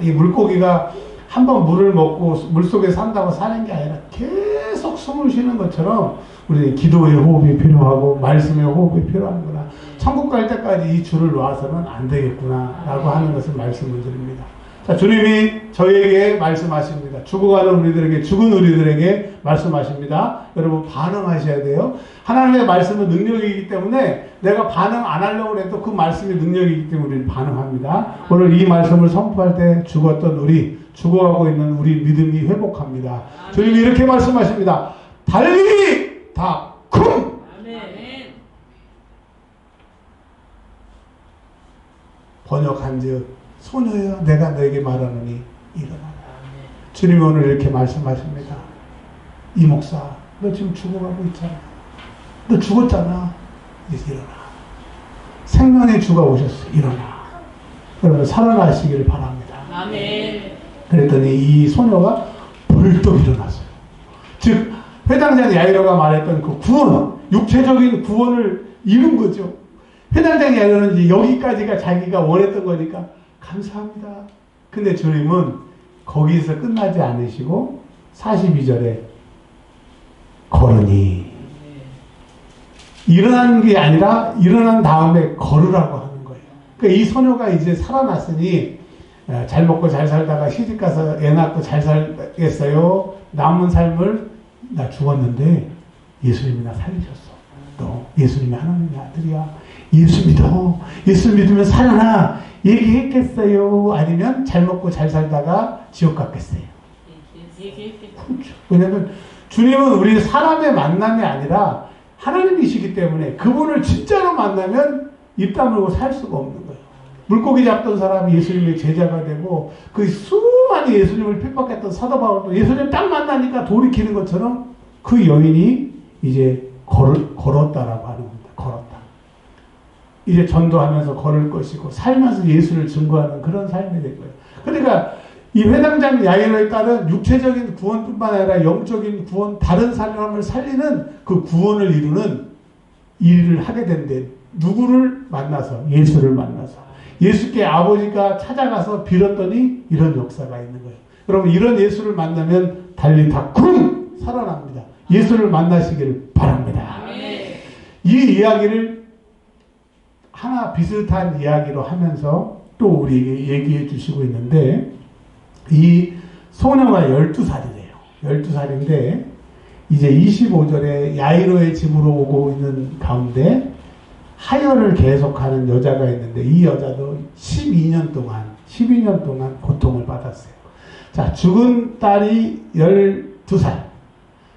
S1: 이 물고기가 한번 물을 먹고 물속에 산다고 사는 게 아니라 계속 숨을 쉬는 것처럼 우리는 기도의 호흡이 필요하고 말씀의 호흡이 필요하구나. 천국 갈 때까지 이 줄을 놓아서는 안 되겠구나 라고 하는 것을 말씀을 드립니다. 자, 주님이 저희에게 말씀하십니다. 죽어가는 우리들에게, 죽은 우리들에게 말씀하십니다. 여러분 반응하셔야 돼요. 하나님의 말씀은 능력이기 때문에 내가 반응 안 하려고 해도 그 말씀이 능력이기 때문에 우리는 반응합니다. 오늘 이 말씀을 선포할 때 죽었던 죽어가고 있는 우리 믿음이 회복합니다. 주님이 이렇게 말씀하십니다. 달리 다 쿵! 번역한즉 소녀여 내가 너에게 말하노니 일어나라. 주님이 오늘 이렇게 말씀하십니다. 이 목사 너 지금 죽어가고 있잖아. 너 죽었잖아. 이제 일어나. 생명의 주가 오셨어. 일어나. 여러분 살아나시기를 바랍니다. 아멘. 그랬더니 이 소녀가 벌떡 일어났어요. 즉 회당장 야이로가 말했던 그 구원, 육체적인 구원을 이룬 거죠. 회당장 야인은 이제 여기까지가 자기가 원했던 거니까 감사합니다. 근데 주님은 거기서 끝나지 않으시고 42절에 걸으니 일어나는 게 아니라 일어난 다음에 걸으라고 하는 거예요. 그러니까 이 소녀가 이제 살아났으니 잘 먹고 잘 살다가 시집가서 애 낳고 잘 살겠어요. 남은 삶을 나 죽었는데 예수님이 나 살리셨어. 너 예수님이 하나님의 아들이야. 예수 믿어. 예수 믿으면 살아나. 얘기했겠어요? 아니면 잘 먹고 잘 살다가 지옥 갔겠어요? 그렇죠. 왜냐하면 주님은 우리 사람의 만남이 아니라 하나님이시기 때문에 그분을 진짜로 만나면 입 다물고 살 수가 없는 거예요. 물고기 잡던 사람이 예수님의 제자가 되고 그 수많이 예수님을 핍박했던 사도 바울도 예수님 딱 만나니까 돌이키는 것처럼 그 여인이 이제 걸었다라고 하는 겁니다. 걸었다. 이제 전도하면서 걸을 것이고 살면서 예수를 증거하는 그런 삶이 될 거예요. 그러니까 이 회당장 야이로에 따른 육체적인 구원뿐만 아니라 영적인 구원, 다른 사람을 살리는 그 구원을 이루는 일을 하게 된데 누구를 만나서? 예수를 만나서. 예수께 아버지가 찾아가서 빌었더니 이런 역사가 있는 거예요. 여러분 이런 예수를 만나면 달리 다 쿵! 살아납니다. 예수를 만나시길 바랍니다. 이 이야기를 하나 비슷한 이야기로 하면서 또 우리에게 얘기해 주시고 있는데 이 소녀가 12살이래요. 12살인데 이제 25절에 야이로의 집으로 오고 있는 가운데 하혈을 계속하는 여자가 있는데 이 여자도 12년 동안 고통을 받았어요. 자, 죽은 딸이 12살.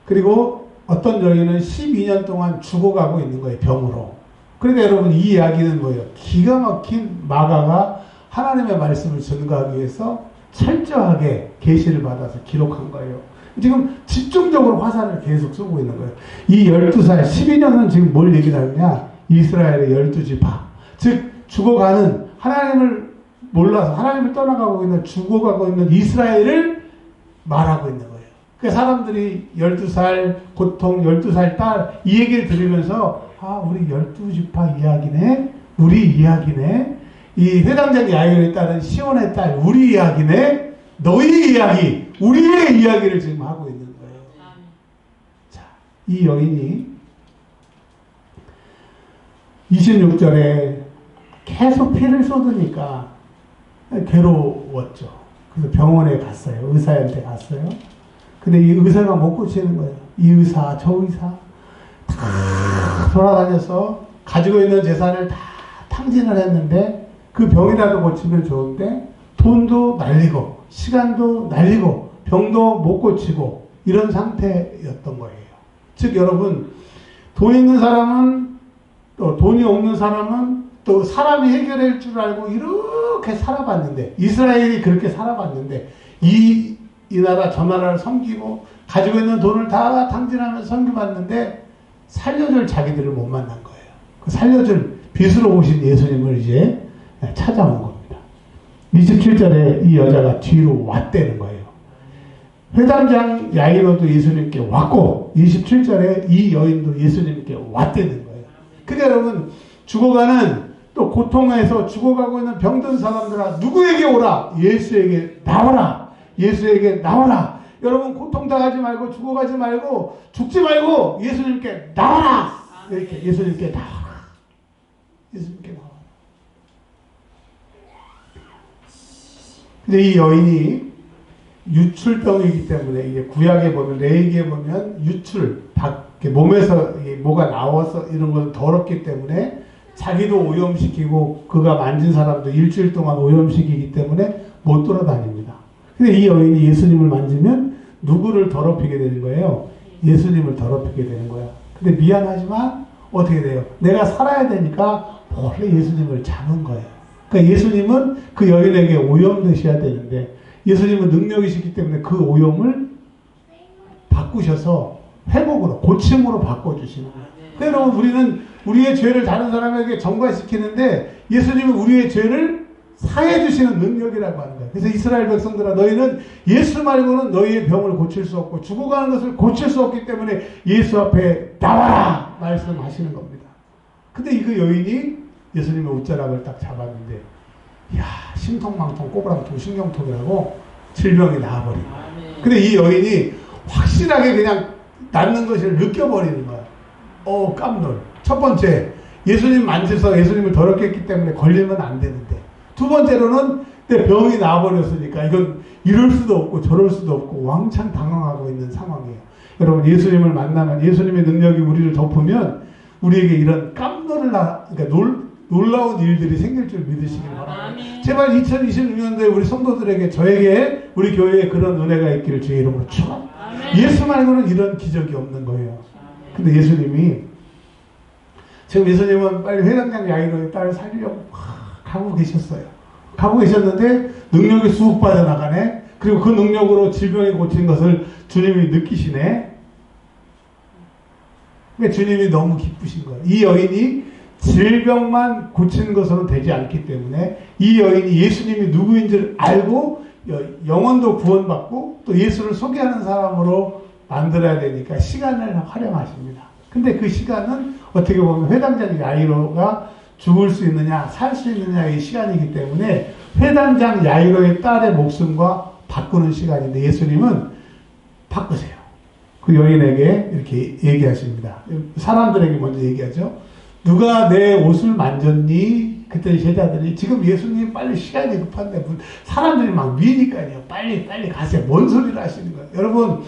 S1: 그리고 어떤 여인은 12년 동안 죽어가고 있는 거예요. 병으로. 그러니까 여러분 이 이야기는 뭐예요? 기가 막힌 마가가 하나님의 말씀을 전가하기 위해서 철저하게 계시를 받아서 기록한 거예요. 지금 집중적으로 화살을 계속 쏘고 있는 거예요. 이 12살, 12년은 지금 뭘 얘기하느냐? 이스라엘의 12지파. 즉 죽어가는 하나님을 몰라서 하나님을 떠나가고 있는 죽어가고 있는 이스라엘을 말하고 있는 거예요. 그 사람들이 12살 고통, 12살 딸 이 얘기를 들으면서 아 우리 12지파 이야기네, 우리 이야기네, 이 회당장 야이로에 따른 시온의 딸 우리 이야기네, 너희 이야기, 우리의 이야기를 지금 하고 있는 거예요. 자, 이 여인이 26절에 계속 피를 쏟으니까 괴로웠죠. 그래서 병원에 갔어요. 의사한테 갔어요. 근데 이 의사가 못 고치는 거예요. 이 의사, 저 의사 다 돌아다녀서 가지고 있는 재산을 다 탕진을 했는데 그 병이라도 고치면 좋은데 돈도 날리고 시간도 날리고 병도 못 고치고 이런 상태였던 거예요. 즉 여러분 돈 있는 사람은 또 돈이 없는 사람은 또 사람이 해결할 줄 알고 이렇게 살아봤는데 이스라엘이 그렇게 살아봤는데 이 나라 저 나라를 섬기고 가지고 있는 돈을 다 탕진하면서 섬겨봤는데 살려줄 자기들을 못 만난 거예요. 그 살려줄 빚으로 오신 예수님을 이제 찾아온 겁니다. 27절에 이 여자가 뒤로 왔다는 거예요. 회당장 야이로도 예수님께 왔고 27절에 이 여인도 예수님께 왔다는 거예요. 그러니까 여러분 죽어가는 또 고통에서 죽어가고 있는 병든 사람들아 누구에게 오라? 예수에게 나오라. 예수에게 나오라. 여러분 고통당하지 말고 죽어가지 말고 죽지 말고 예수님께 나와라. 이렇게 예수님께 나와라. 예수님께 나와라. 근데 이 여인이 유출병이기 때문에 이게 구약에 보면 레위기에 보면 유출 몸에서 뭐가 나와서 이런 건 더럽기 때문에 자기도 오염시키고 그가 만진 사람도 일주일 동안 오염시키기 때문에 못 돌아다닙니다. 근데 이 여인이 예수님을 만지면 누구를 더럽히게 되는 거예요? 예수님을 더럽히게 되는 거야. 근데 미안하지만 어떻게 돼요? 내가 살아야 되니까 원래 예수님을 잡은 거예요. 그러니까 예수님은 그 여인에게 오염되셔야 되는데 예수님은 능력이시기 때문에 그 오염을 바꾸셔서 회복으로 고침으로 바꿔주시는 거예요. 그러니까 여러분 우리는 우리의 죄를 다른 사람에게 전가시키는데 예수님은 우리의 죄를 사해주시는 능력이라고 하는 거예요. 그래서 이스라엘 백성들아 너희는 예수 말고는 너희의 병을 고칠 수 없고 죽어가는 것을 고칠 수 없기 때문에 예수 앞에 나와라 말씀하시는 겁니다. 근데 그 여인이 예수님의 옷자락을 딱 잡았는데 이야 심통망통 꼬부랑통 신경통이라고 질병이 나아버린 거야. 근데 이 여인이 확실하게 그냥 낫는 것을 느껴버리는 거야. 깜놀. 첫 번째, 예수님 만져서 예수님을 더럽게 했기 때문에 걸리면 안 되는데, 두 번째로는 내 병이 나아버렸으니까 이건 이럴 수도 없고 저럴 수도 없고 왕창 당황하고 있는 상황이에요. 여러분, 예수님을 만나면 예수님의 능력이 우리를 덮으면 우리에게 이런 그러니까 놀라운 일들이 생길 줄 믿으시길 바랍니다. 제발 2026년도에 우리 성도들에게, 저에게, 우리 교회에 그런 은혜가 있기를 주의 이름으로 축원합니다. 예수 말고는 이런 기적이 없는 거예요. 근데 예수님이, 지금 예수님은 빨리 회당장 야이로의 딸을 살리려고 가고 계셨어요. 가고 계셨는데 능력이 쑥 빠져나가네. 그리고 그 능력으로 질병이 고친 것을 주님이 느끼시네. 그러니까 주님이 너무 기쁘신 거예요. 이 여인이 질병만 고친 것으로는 되지 않기 때문에 이 여인이 예수님이 누구인지를 알고 영혼도 구원받고 또 예수를 소개하는 사람으로 만들어야 되니까 시간을 활용하십니다. 근데 그 시간은 어떻게 보면 회당장 야이로가 죽을 수 있느냐 살 수 있느냐의 시간이기 때문에 회당장 야이로의 딸의 목숨과 바꾸는 시간인데 예수님은 바꾸세요. 그 여인에게 이렇게 얘기하십니다. 사람들에게 먼저 얘기하죠. 누가 내 옷을 만졌니? 그때 제자들이 지금 예수님 빨리 시간이 급한데 사람들이 막 미니까요. 빨리 가세요. 뭔 소리를 하시는 거예요. 여러분,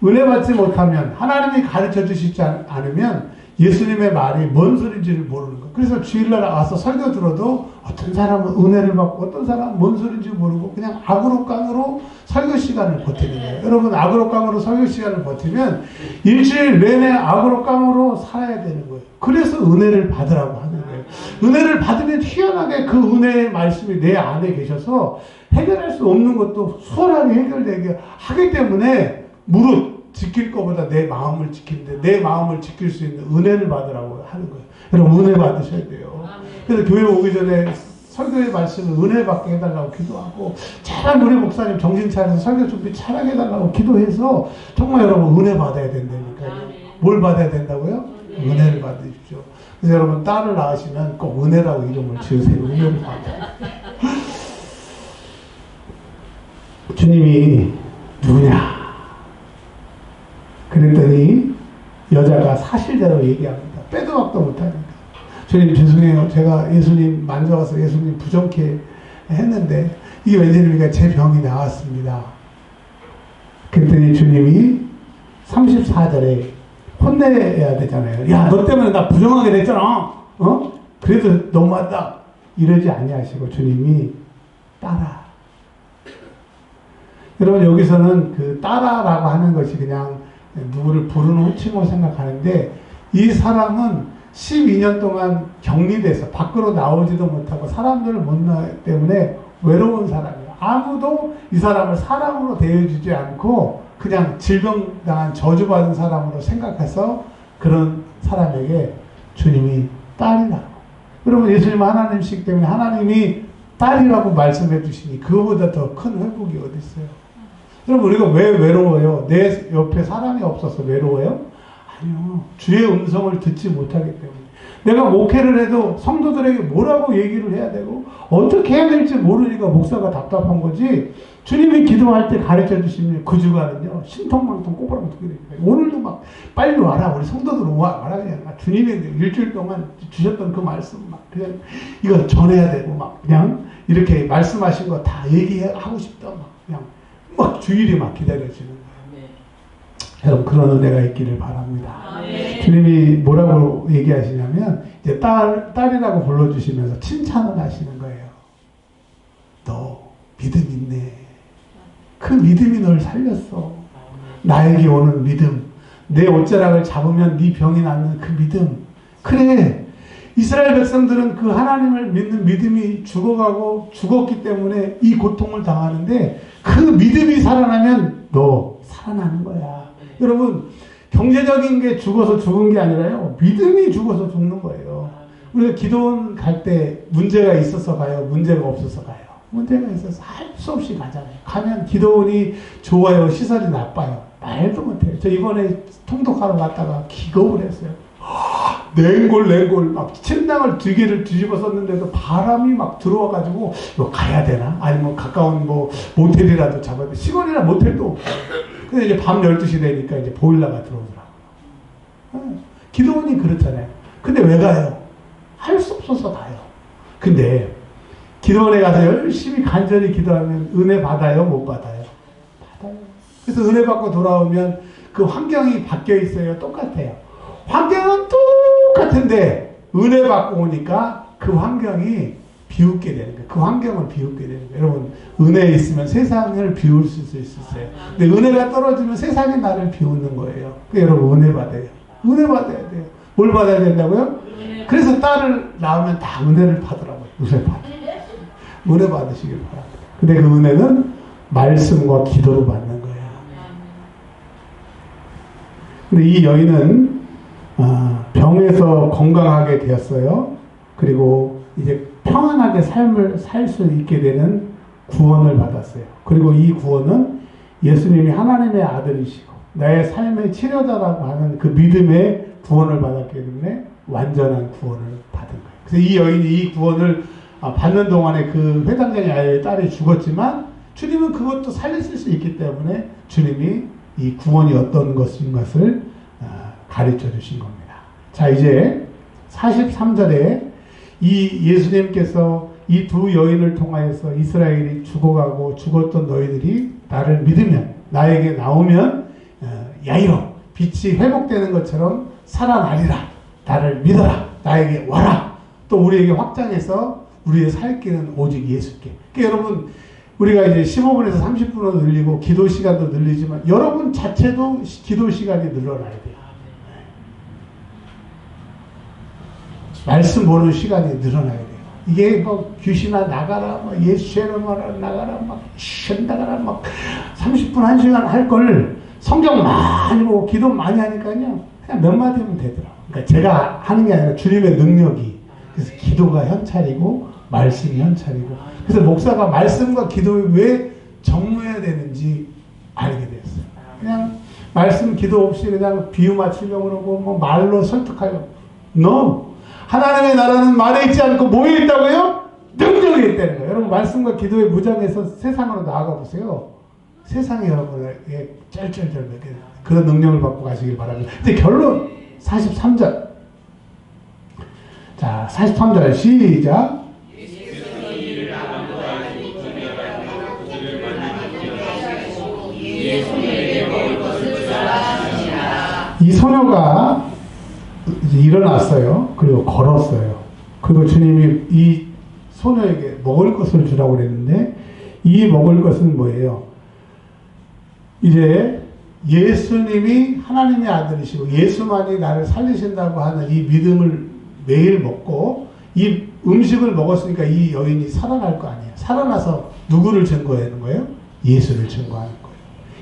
S1: 은혜 받지 못하면, 하나님이 가르쳐 주시지 않으면 예수님의 말이 뭔 소리인지를 모르는 거예요. 그래서 주일날 와서 설교 들어도 어떤 사람은 은혜를 받고 어떤 사람은 뭔 소리인지 모르고 그냥 악으로깡으로 설교 시간을 버티는 거예요. 여러분, 악으로깡으로 설교 시간을 버티면 일주일 내내 악으로깡으로 살아야 되는 거예요. 그래서 은혜를 받으라고 하는 거예요. 은혜를 받으면 희한하게 그 은혜의 말씀이 내 안에 계셔서 해결할 수 없는 것도 수월하게 해결되게 하기 때문에 무릇 지킬 것보다 내 마음을 지키는데 내 마음을 지킬 수 있는 은혜를 받으라고 하는 거예요. 여러분, 은혜 받으셔야 돼요. 그래서 교회 오기 전에 설교의 말씀을 은혜 받게 해달라고 기도하고, 잘 우리 목사님 정신 차려서 설교 준비 잘하게 해달라고 기도해서 정말 여러분 은혜 받아야 된다니까요. 뭘 받아야 된다고요? 은혜를 받으십시오. 그래서 여러분, 딸을 낳으시면 꼭 은혜라고 이름을 지으세요. 은혜를 받아요. 주님이 누구냐? 그랬더니 여자가 사실대로 얘기합니다. 빼도 박도 못하니까. 주님 죄송해요. 제가 예수님 만져가서 예수님 부정케 했는데 이게 웬일입니까? 제 병이 나왔습니다. 그랬더니 주님이 34절에 혼내야 되잖아요. 야, 너 때문에 나 부정하게 됐잖아. 그래도 너무하다. 이러지 아니하시고 주님이 따라. 여러분, 여기서는 그 따라라고 하는 것이 그냥 누구를 부르는 호칭으로 생각하는데, 이 사람은 12년 동안 격리돼서 밖으로 나오지도 못하고 사람들을 못 나기 때문에 외로운 사람이에요. 아무도 이 사람을 사람으로 대해주지 않고 그냥 질병당한 저주받은 사람으로 생각해서 그런 사람에게 주님이 딸이라고. 여러분, 예수님은 하나님이시기 때문에 하나님이 딸이라고 말씀해 주시니 그거보다 더 큰 회복이 어디 있어요? 여러분, 우리가 왜 외로워요? 내 옆에 사람이 없어서 외로워요? 아니요. 주의 음성을 듣지 못하기 때문에. 내가 목회를 해도 성도들에게 뭐라고 얘기를 해야 되고 어떻게 해야 될지 모르니까 목사가 답답한 거지. 주님이 기도할 때 가르쳐 주시면 그 주간은요, 신통망통 꼬부랑통 됩니다. 오늘도 막 빨리 와라, 우리 성도들 와라, 그냥 주님이 일주일 동안 주셨던 그 말씀 막 그냥 이거 전해야 되고 막 그냥 이렇게 말씀하신 거 다 얘기하고 싶다, 막 그냥 막 주일이 막 기다려지는 거예요. 여러분, 그런 은혜가 있기를 바랍니다. 주님이 뭐라고 얘기하시냐면 이제 딸이라고 불러주시면서 칭찬을 하시는 거예요. 너 믿음 있네. 그 믿음이 널 살렸어. 나에게 오는 믿음, 내 옷자락을 잡으면 네 병이 낫는 그 믿음. 그래, 이스라엘 백성들은 그 하나님을 믿는 믿음이 죽어가고 죽었기 때문에 이 고통을 당하는데 그 믿음이 살아나면 너 살아나는 거야. 여러분, 경제적인 게 죽어서 죽은 게 아니라요, 믿음이 죽어서 죽는 거예요. 우리가 기도원 갈 때 문제가 있어서 가요? 문제가 없어서 가요? 문제가 있어서 할 수 없이 가잖아요. 가면 기도원이 좋아요? 시설이 나빠요? 말도 못해요. 저 이번에 통독하러 갔다가 기겁을 했어요. 냉골 막 침낭을 2개를 뒤집어 썼는데도 바람이 막 들어와가지고 이거 가야 되나? 아니면 가까운 뭐 모텔이라도 잡아야 돼. 시골이나 모텔도 없고. 근데 이제 밤 12시 되니까 이제 보일러가 들어오더라고요. 기도원이 그렇잖아요. 근데 왜 가요? 할 수 없어서 가요. 근데 기도원에 가서 열심히 간절히 기도하면 은혜 받아요? 못 받아요? 받아요. 그래서 은혜 받고 돌아오면 그 환경이 바뀌어 있어요? 똑같아요. 환경은 똑같은데 은혜 받고 오니까 그 환경이 비웃게 되는 거예요. 그 환경을 비웃게 되는 거예요. 여러분, 은혜 있으면 세상을 비울 수 있어요. 근데 은혜가 떨어지면 세상이 나를 비웃는 거예요. 그러니까 여러분, 은혜 받아요. 은혜 받아야 돼요. 뭘 받아야 된다고요? 그래서 딸을 낳으면 다 은혜를 받으라고요. 은혜 받으시길 바랍니다. 근데 그 은혜는 말씀과 기도로 받는 거예요. 근데 이 여인은 병에서 건강하게 되었어요. 그리고 이제 평안하게 삶을 살 수 있게 되는 구원을 받았어요. 그리고 이 구원은 예수님이 하나님의 아들이시고 나의 삶의 치료자라고 하는 그 믿음의 구원을 받았기 때문에 완전한 구원을 받은 거예요. 그래서 이 여인이 이 구원을 받는 동안에 그 회당장의 아이의 딸이 죽었지만 주님은 그것도 살리실 수 있기 때문에 주님이 이 구원이 어떤 것인 것을 가르쳐 주신 겁니다. 자, 이제 43절에 이 예수님께서 이 두 여인을 통하여서 이스라엘이 죽어가고 죽었던 너희들이 나를 믿으면 나에게 나오면 야이로 빛이 회복되는 것처럼 살아나리라. 나를 믿어라. 나에게 와라. 또 우리에게 확장해서 우리의 살 길은 오직 예수께. 그러니까 여러분, 우리가 이제 15분에서 30분으로 늘리고 기도 시간도 늘리지만 여러분 자체도 기도 시간이 늘어나야 돼요. 말씀 보는 시간이 늘어나야 돼요. 이게 뭐 귀신아 나가라, 뭐 예수처럼 나가라, 막 나가라, 막 30분 1시간 할 걸 성경 많이 보고 기도 많이 하니까요 그냥 몇 마디 하면 되더라고요. 그러니까 제가 하는 게 아니라 주님의 능력이. 그래서 기도가 현찰이고 말씀이 현찰이고. 그래서 목사가 말씀과 기도에 왜 정무해야 되는지 알게 됐어요. 그냥 말씀 기도 없이 그냥 비유 맞추려고 그러고 뭐 말로 설득하려고. No. 하나님의 나라는 말에 있지 않고 뭐에 있다고요? 능력에 있다는 거예요. 여러분, 말씀과 기도에 무장해서 세상으로 나아가 보세요. 세상이 여러분에게 쩔쩔쩔 먹게 그런 능력을 받고 가시길 바랍니다. 이제 결론 43절. 자, 43절 시작. 이 소녀가 이제 일어났어요. 그리고 걸었어요. 그리고 주님이 이 소녀에게 먹을 것을 주라고 그랬는데 이 먹을 것은 뭐예요? 이제 예수님이 하나님의 아들이시고 예수만이 나를 살리신다고 하는 이 믿음을 매일 먹고 이 음식을 먹었으니까 이 여인이 살아날 거 아니에요. 살아나서 누구를 증거하는 거예요? 예수를 증거하는 거예요.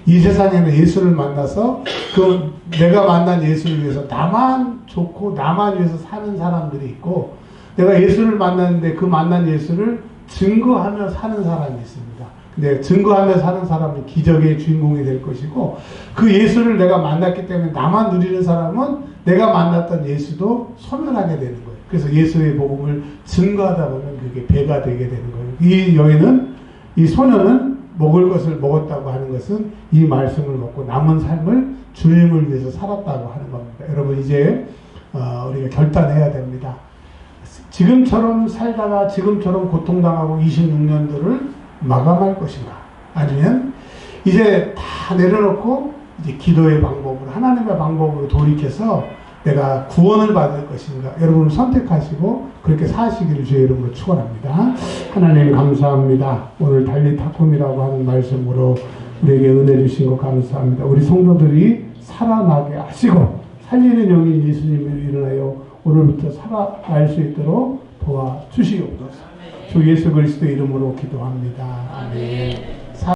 S1: 이 세상에는 예수를 만나서 그 내가 만난 예수를 위해서 나만 좋고 나만 위해서 사는 사람들이 있고 내가 예수를 만났는데 그 만난 예수를 증거하며 사는 사람이 있습니다. 근데 증거하며 사는 사람은 기적의 주인공이 될 것이고 그 예수를 내가 만났기 때문에 나만 누리는 사람은 내가 만났던 예수도 소멸하게 되는 거예요. 그래서 예수의 복음을 증거하다 보면 그게 배가 되게 되는 거예요. 이 여인은, 이 소녀는 먹을 것을 먹었다고 하는 것은 이 말씀을 먹고 남은 삶을 주님을 위해서 살았다고 하는 겁니다. 여러분, 이제 우리가 결단해야 됩니다. 지금처럼 살다가 지금처럼 고통당하고 26년도를 마감할 것인가? 아니면 이제 다 내려놓고 이제 기도의 방법으로 하나님의 방법으로 돌이켜서 내가 구원을 받을 것인가? 여러분 선택하시고 그렇게 사시기를 주의 이름으로 축원합니다. 하나님 감사합니다. 오늘 달리타콤이라고 하는 말씀으로 우리에게 은혜 주신 것 감사합니다. 우리 성도들이 살아나게 하시고 살리는 영인 예수님을 일어나여 오늘부터 살아날 수 있도록 도와주시옵소서. 주 예수 그리스도 이름으로 기도합니다. 아멘.